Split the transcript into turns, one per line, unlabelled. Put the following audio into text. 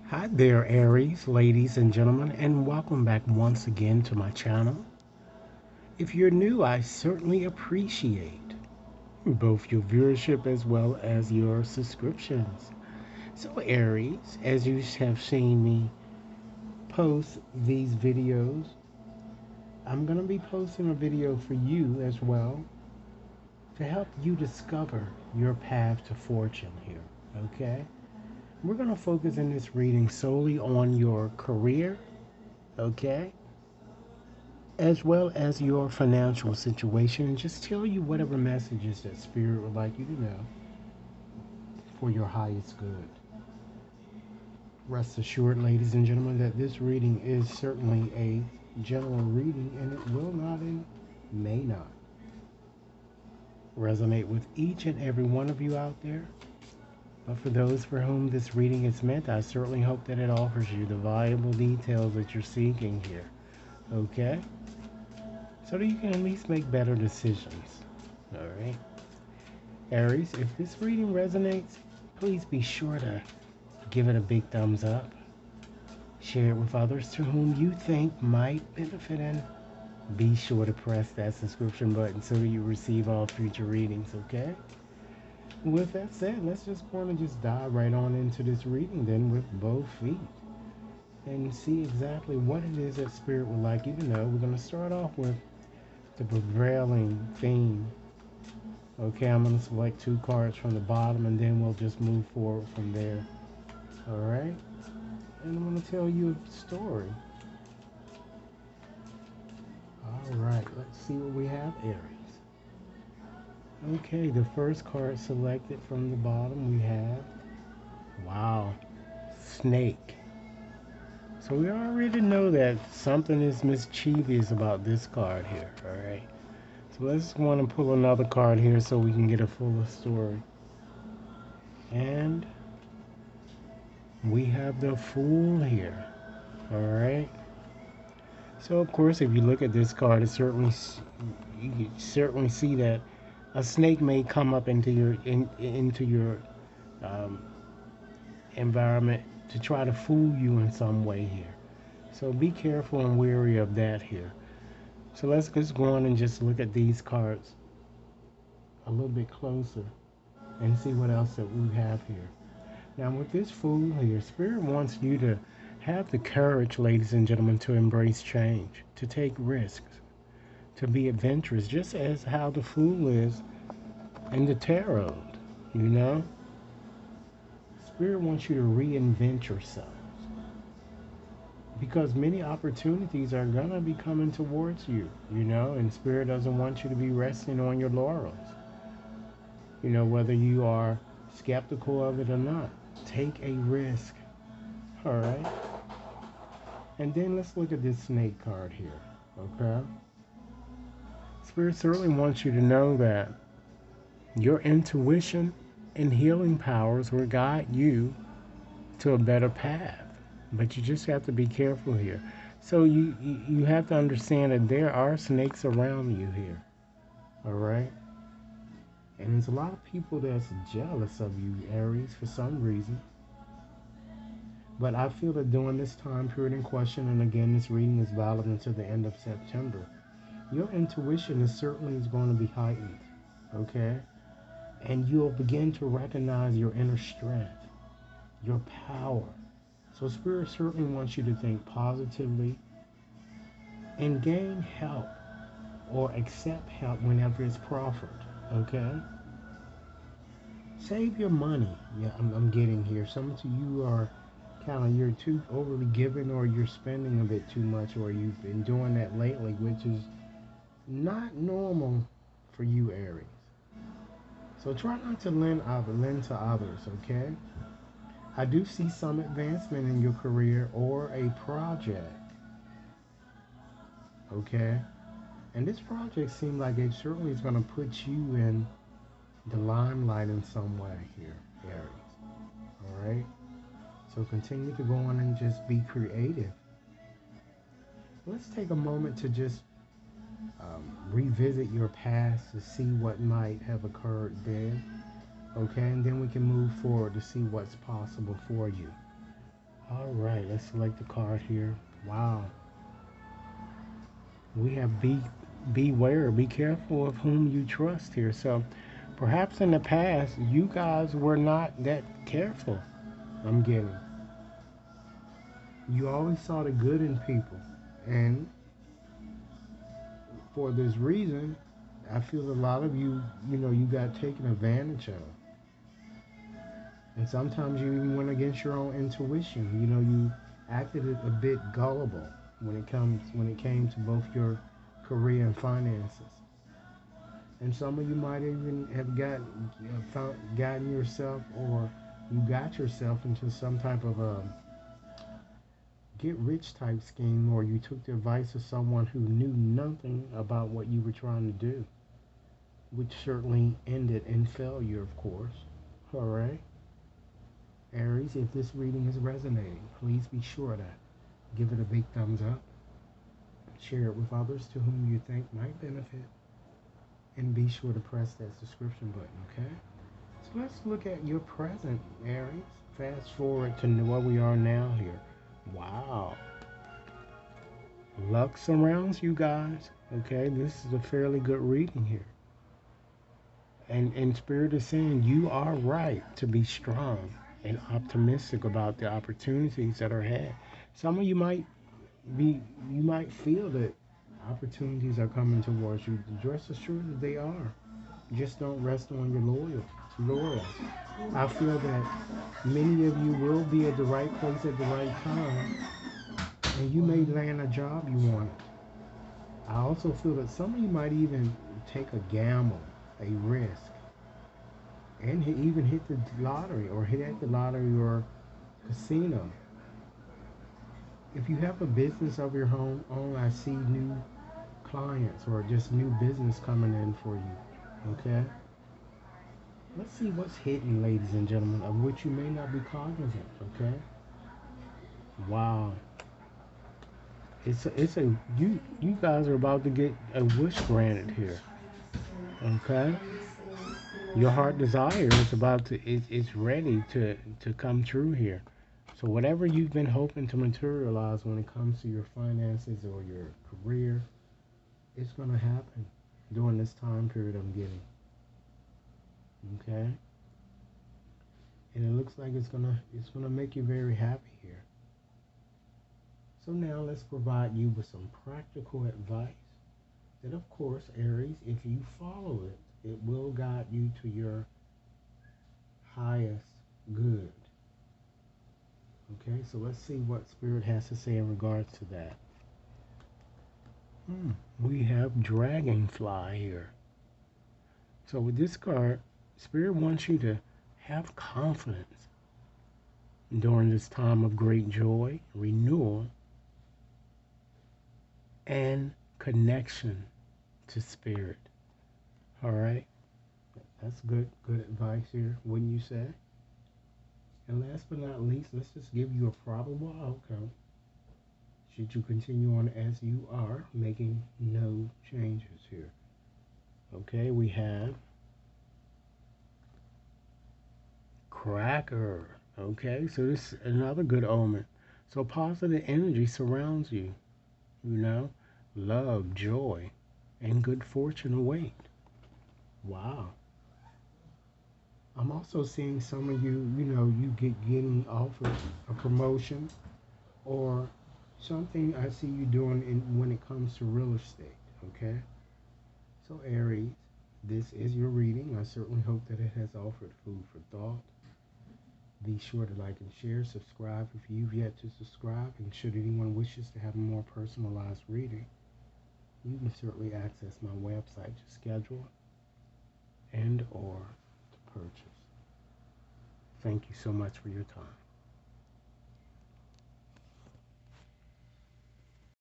Hi there, Aries, ladies and gentlemen, and welcome back once again to my channel. If you're new, I certainly appreciate both your viewership as well as your subscriptions. So, Aries, as you have seen me post these videos, I'm going to be posting a video for you as well to help you discover your path to fortune here, okay? We're going to focus in this reading solely on your career, okay? As well as your financial situation. Just tell you whatever messages that Spirit would like you to know for your highest good. Rest assured, ladies and gentlemen, that this reading is certainly a general reading and it will not and may not resonate with each and every one of you out there. But for those for whom this reading is meant, I certainly hope that it offers you the valuable details that you're seeking here. Okay? So that you can at least make better decisions. Alright? Aries, if this reading resonates, please be sure to give it a big thumbs up. Share it with others to whom you think might benefit, and be sure to press that subscription button so that you receive all future readings, okay? With that said, let's just go on and just dive right on into this reading then with both feet and see exactly what it is that Spirit would like you to know. We're going to start off with the prevailing theme. Okay, I'm going to select two cards from the bottom and then we'll just move forward from there. Alright? And I'm going to tell you a story. Alright, let's see what we have, Aries. Okay, the first card selected from the bottom we have, wow, snake. So we already know that something is mischievous about this card here, alright? So let's want to pull another card here so we can get a fuller story. And we have the Fool here, alright? So of course, if you look at this card, you can certainly see that a snake may come up into your um, environment to try to fool you in some way here. So be careful and wary of that here. So let's just go on and just look at these cards a little bit closer and see what else that we have here. Now with this Fool here, Spirit wants you to have the courage, ladies and gentlemen, to embrace change, to take risks, to be adventurous, just as how the Fool is in the tarot, you know? Spirit wants you to reinvent yourself because many opportunities are going to be coming towards you, you know, and Spirit doesn't want you to be resting on your laurels, you know, whether you are skeptical of it or not. Take a risk, all right? And then let's look at this snake card here, okay? Spirit certainly wants you to know that your intuition and healing powers will guide you to a better path. But you just have to be careful here. So you have to understand that there are snakes around you here. Alright? And there's a lot of people that's jealous of you, Aries, for some reason. But I feel that during this time period in question, and again this reading is valid until the end of September, your intuition is certainly going to be heightened. Okay? And you'll begin to recognize your inner strength, your power. So Spirit certainly wants you to think positively and gain help or accept help whenever it's proffered, okay? Save your money. Yeah, I'm getting here. Some of you are you're too overly giving, or you're spending a bit too much, or you've been doing that lately, which is not normal for you, Aries. So try not to lend to others, okay? I do see some advancement in your career or a project, okay? And this project seems like it certainly is going to put you in the limelight in some way here, Aries. All right? So continue to go on and just be creative. Let's take a moment to just revisit your past to see what might have occurred then. Okay? And then we can move forward to see what's possible for you. All right, let's select the card here. Wow. We have beware, be careful of whom you trust here. So perhaps in the past, you guys were not that careful. I'm getting. You always saw the good in people. And for this reason, I feel a lot of you, you got taken advantage of. And sometimes you even went against your own intuition. You acted a bit gullible when it came to both your career and finances. And some of you might even have gotten yourself, or you got yourself into some type of a get rich type scheme, or you took the advice of someone who knew nothing about what you were trying to do, which certainly ended in failure, of course. All right. Aries, if this reading is resonating, please be sure to give it a big thumbs up, share it with others to whom you think might benefit, and be sure to press that subscription button, okay? So let's look at your present, Aries. Fast forward to where we are now here. Wow. Luck surrounds you guys, okay? This is a fairly good reading here. And Spirit is saying you are right to be strong and optimistic about the opportunities that are ahead. Some of you you might feel that opportunities are coming towards you. Just as sure that they are. Just don't rest on your laurels. I feel that many of you will be at the right place at the right time, and you may land a job you wanted. I also feel that some of you might even take a gamble, a risk, and even hit the lottery, or hit at the lottery or casino. If you have a business of your own, I see new clients or just new business coming in for you. Okay? Let's see what's hidden, ladies and gentlemen, of which you may not be cognizant. Okay? Wow. You guys are about to get a wish granted here. Okay? Your heart desire is it's ready to come true here. So whatever you've been hoping to materialize when it comes to your finances or your career, it's going to happen during this time period I'm getting. Okay? And it looks like it's gonna make you very happy here. So now let's provide you with some practical advice that, of course, Aries, if you follow it, it will guide you to your highest good. Okay, so let's see what Spirit has to say in regards to that. We have Dragonfly here. So with this card, Spirit wants you to have confidence during this time of great joy, renewal, and connection to Spirit. All right? That's good advice here, wouldn't you say? And last but not least, let's just give you a probable outcome should you continue on as you are, making no changes here. Okay, we have Cracker. Okay, so this is another good omen. So positive energy surrounds you, love, joy, and good fortune await. Wow. I'm also seeing some of you, you getting offered a promotion or something I see you doing when it comes to real estate, okay? So Aries, this is your reading. I certainly hope that it has offered food for thought. Be sure to like and share, subscribe if you've yet to subscribe, and should anyone wishes to have a more personalized reading, you can certainly access my website to schedule and or to purchase. Thank you so much for your time.